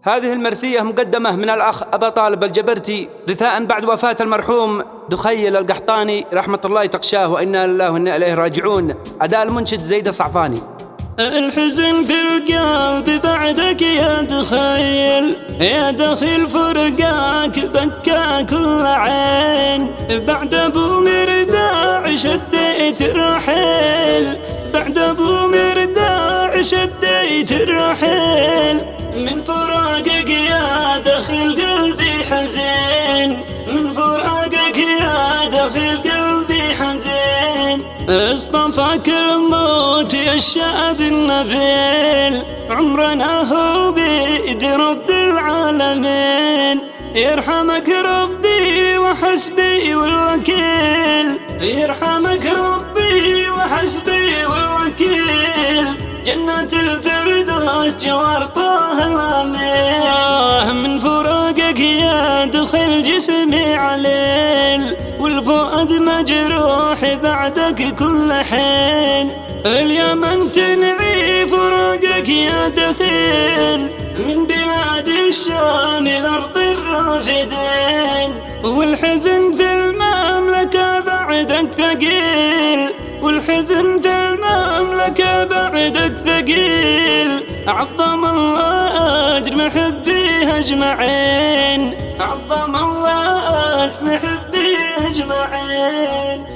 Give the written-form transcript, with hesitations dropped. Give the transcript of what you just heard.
هذه المرثية مقدمة من الأخ أبا طالب الجبرتي رثاء بعد وفاة المرحوم دخيل القحطاني رحمة الله تغشاه وإنا لله وإنا إليه راجعون. أداء المنشد زيد الصعفاني. الحزن في القلب بعدك يا دخيل، يا دخيل فرقاك بكى كل عين. بعد ابو مرداع شديت الرحيل، بعد ابو مرداع شديت الرحيل. من فراقك يا دخيل قلبي حزين، من فراقك يا دخيل قلبي حزين. اصطفاك الموت يا الشعب النبيل، عمرنا هو بيد رب العالمين. يرحمك ربي وحسبي والوكيل، يرحمك ربي وحسبي والوكيل. جنة الفردوس جوار طه الأمين. من فراقك يا دخل جسمي عليل، والفؤاد مجروح بعدك كل حين. اليمن تنعي فراقك يا دخيل، من بلاد الشام الأرض الرافدين. والحزن في المملكة بعدك ثقيل، والحزن في المملكة بعدك ثقيل. عظم الله أجر محبيه أجمعين، عظم الله أجر محبيه أجمعين.